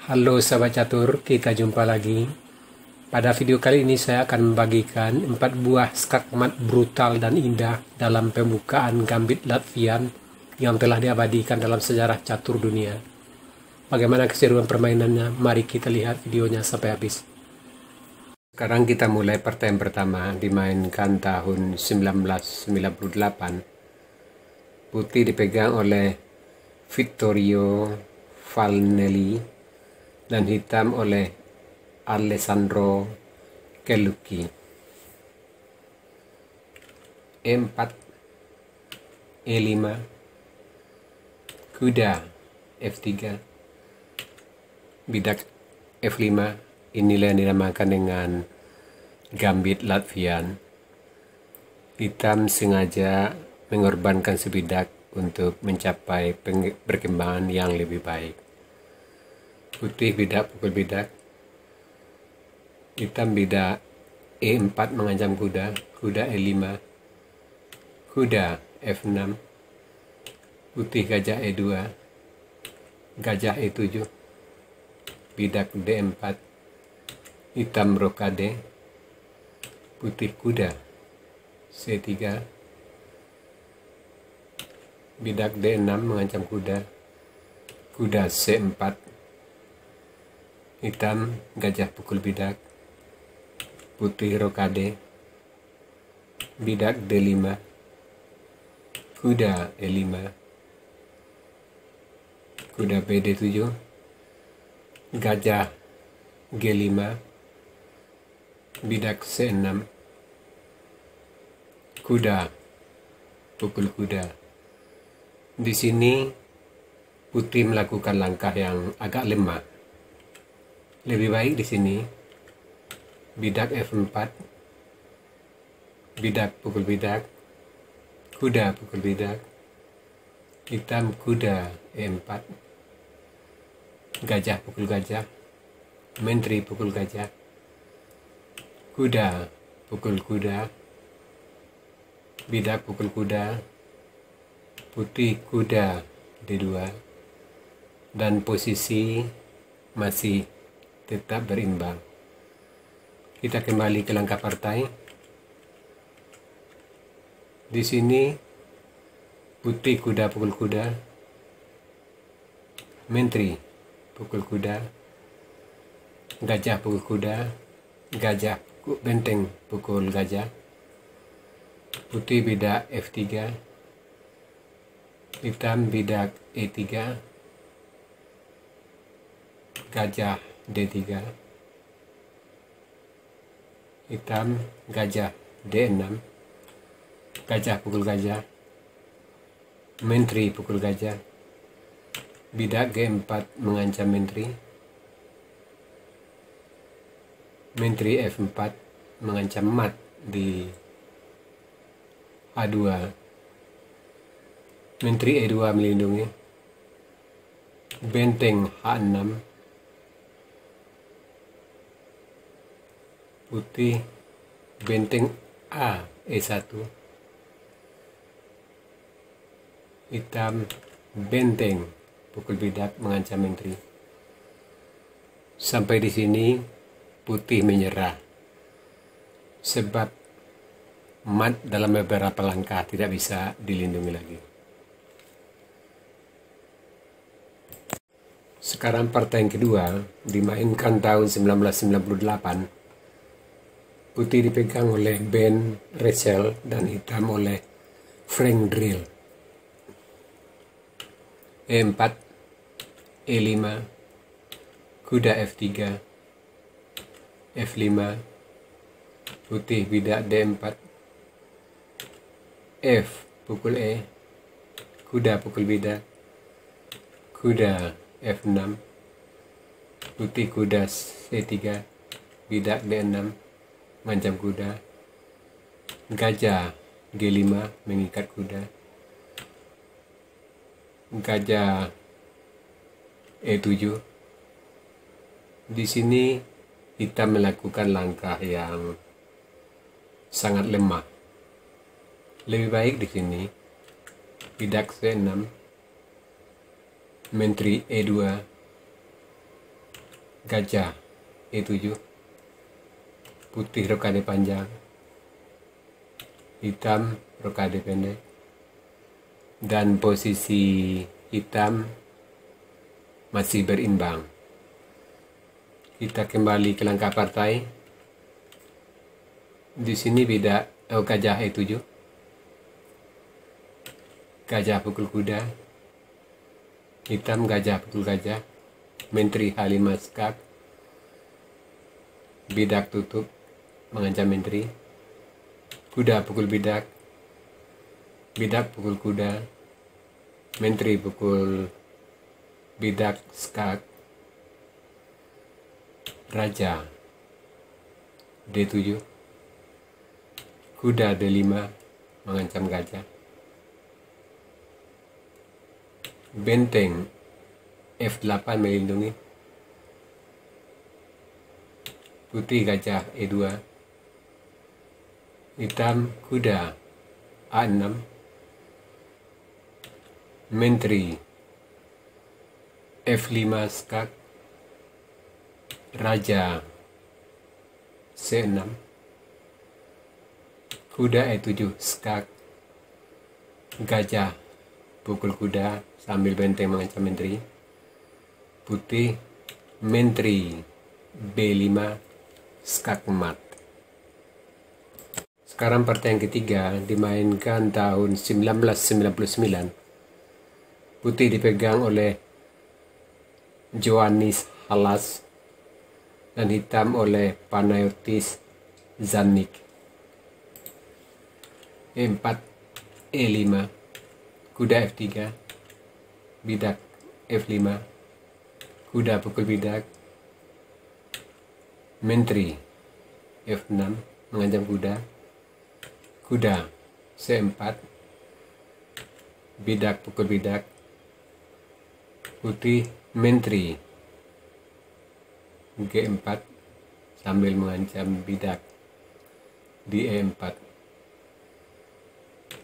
Halo sahabat catur, kita jumpa lagi. Pada video kali ini saya akan membagikan 4 buah skakmat brutal dan indah dalam pembukaan gambit Latvian yang telah diabadikan dalam sejarah catur dunia. Bagaimana keseruan permainannya? Mari kita lihat videonya sampai habis. Sekarang kita mulai pertanyaan pertama, dimainkan tahun 1998. Putih dipegang oleh Vittorio Falnelli dan hitam oleh Alessandro Kellucci. E4, E5, kuda F3, bidak F5. Inilah yang dinamakan dengan gambit Latvian. Hitam sengaja mengorbankan sebidak untuk mencapai perkembangan yang lebih baik. Putih bidak pukul bidak. Hitam bidak E4 mengancam kuda, kuda E5, kuda F6, putih gajah E2, gajah E7, bidak D4, hitam rokade, putih kuda C3, bidak D6 mengancam kuda, kuda C4, hitam gajah pukul bidak, putih rokade, bidak D5, kuda E5, kuda BD7, gajah G5, bidak C6, kuda pukul kuda. Di sini putih melakukan langkah yang agak lemah. Lebih baik di sini bidak F4, bidak pukul bidak, kuda pukul bidak, hitam kuda E4, gajah pukul gajah, menteri pukul gajah, kuda pukul kuda, bidak pukul kuda, putih kuda D2, dan posisi masih tetap berimbang. Kita kembali ke langkah partai. Di sini putih kuda pukul kuda, menteri pukul kuda, gajah pukul kuda, gajah benteng pukul gajah, putih bidak F3, hitam bidak E3, gajah D3, hitam gajah D6, gajah pukul gajah, menteri pukul gajah, bidak G4 mengancam menteri, menteri F4 mengancam mat di A2, menteri E2 melindungi, benteng H6, putih benteng A E1, hitam benteng pukul bidak mengancam menteri. Sampai di sini putih menyerah sebab mat dalam beberapa langkah tidak bisa dilindungi lagi. Sekarang partai yang kedua, dimainkan tahun 1998. Putih dipegang oleh Ben Rachel dan hitam oleh Frank Drill. E4, E5, kuda F3, F5, putih bidak D4, F pukul E, kuda pukul bidak, kuda F6, putih kuda C3, bidak D6 mengancam kuda, gajah G5 mengikat kuda, gajah E7. Di sini hitam melakukan langkah yang sangat lemah. Lebih baik di sini bidak C6, menteri E2, Gajah E7, putih rokade panjang, hitam rokade pendek, dan posisi hitam masih berimbang. Kita kembali ke langkah partai. Di sini gajah E7, gajah pukul kuda, hitam gajah pukul gajah, menteri H5 skak, bidak tutup mengancam menteri, kuda pukul bidak, bidak pukul kuda, menteri pukul bidak skak, raja D7, kuda D5 mengancam gajah, benteng F8 melindungi, putih gajah E2, hitam kuda A6, menteri F5 skak, raja C6, kuda E7 skak, gajah pukul kuda sambil benteng mengancam menteri, putih menteri B5 skak mat. Sekarang partai yang ketiga dimainkan tahun 1999. Putih dipegang oleh Ioannis Halas dan hitam oleh Panayotis Zannik. E4, E5, kuda F3, bidak F5, kuda pukul bidak, menteri F6 mengancam kuda, kuda C4, bidak pukul bidak, putih menteri G4 sambil mengancam bidak di E4,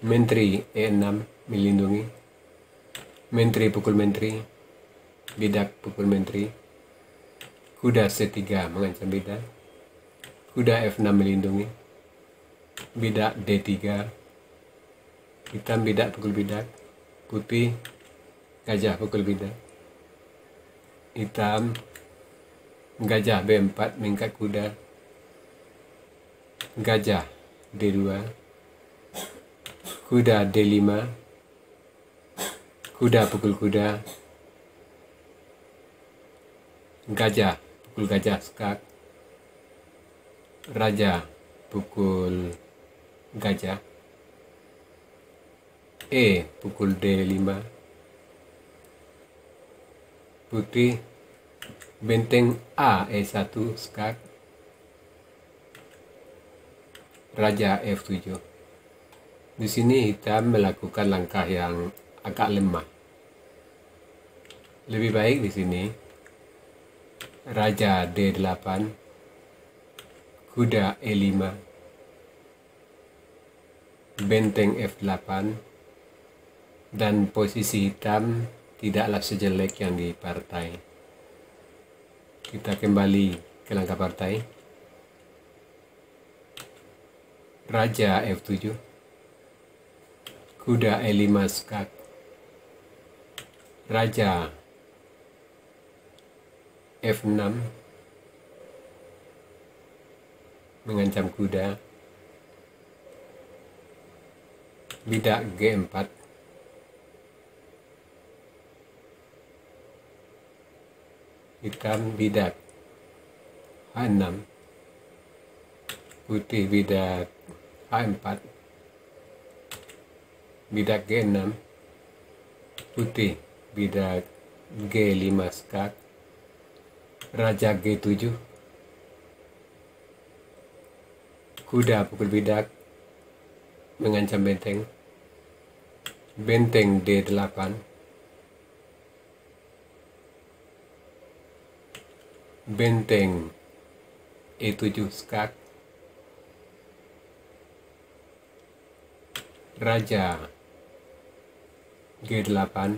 menteri E6 melindungi, menteri pukul menteri, bidak pukul menteri, kuda C3 mengancam bidak, kuda F6 melindungi, bidak D3, hitam bidak pukul bidak, putih gajah pukul bidak, hitam gajah B4 mengikat kuda, gajah D2, kuda D5, kuda pukul kuda, gajah pukul gajah skak, raja pukul gajah, E pukul D5, putih benteng A E1 skak, raja F7. Di sini hitam melakukan langkah yang agak lemah. Lebih baik di sini raja D8, kuda E5, benteng F8, dan posisi hitam tidaklah sejelek yang di partai. Kita kembali ke langkah partai. Raja F7, kuda E5 skak, raja F6 mengancam kuda, bidak G4, hitam bidak H6, putih bidak H4, bidak G6, putih bidak G5 skak, raja G7, kuda pukul bidak mengancam benteng, benteng D8, benteng E7 skak, raja G8,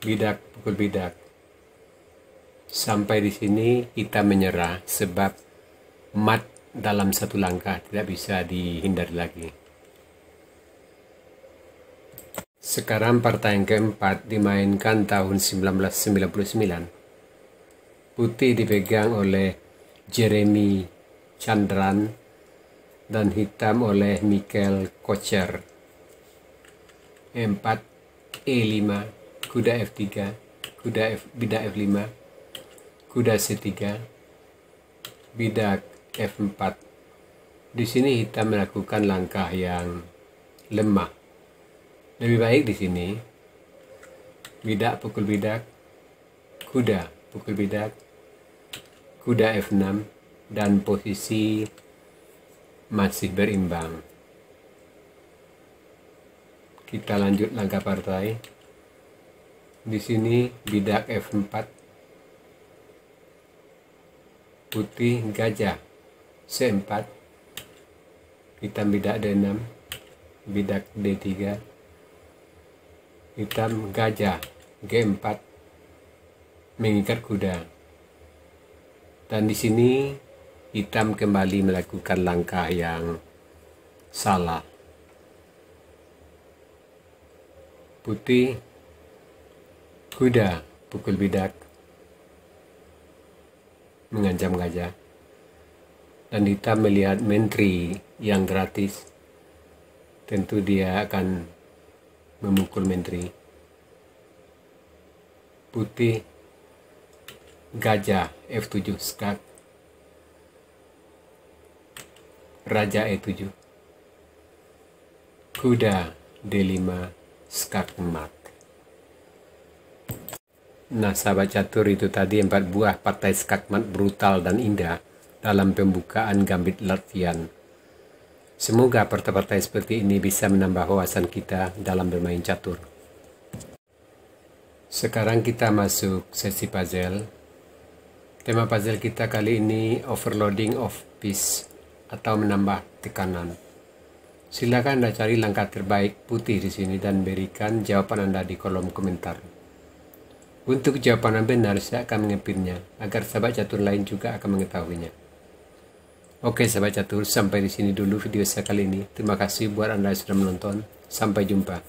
bidak pukul bidak, Sampai di sini kita menyerah sebab mat dalam satu langkah tidak bisa dihindari lagi. Sekarang partai yang keempat dimainkan tahun 1999. Putih dipegang oleh Jeremy Chandran dan hitam oleh Michael Kocher. 4 E5, kuda F3, bidak F5, kuda C3, bidak F4. Di sini hitam melakukan langkah yang lemah. Lebih baik di sini bidak pukul bidak, kuda pukul bidak, kuda F6, dan posisi masih berimbang. Kita lanjut langkah partai. Di sini bidak F4, putih gajah C4, hitam bidak D6, bidak D3, hitam gajah G4 mengikat kuda. Dan di sini hitam kembali melakukan langkah yang salah. Putih kuda pukul bidak mengancam gajah, dan hitam melihat menteri yang gratis. Tentu dia akan memukul menteri. Putih gajah F7 skak, raja E7, kuda D5 skak mat. Nah sahabat catur, itu tadi 4 buah partai skakmat brutal dan indah dalam pembukaan gambit Latvian. Semoga partai-partai seperti ini bisa menambah wawasan kita dalam bermain catur. Sekarang kita masuk sesi puzzle. Tema puzzle kita kali ini overloading of piece atau menambah tekanan. Silakan Anda cari langkah terbaik putih di sini dan berikan jawaban Anda di kolom komentar. Untuk jawaban yang benar, saya akan mengepinnya agar sahabat catur lain juga akan mengetahuinya. Oke sahabat catur, sampai di sini dulu video saya kali ini. Terima kasih buat Anda yang sudah menonton. Sampai jumpa.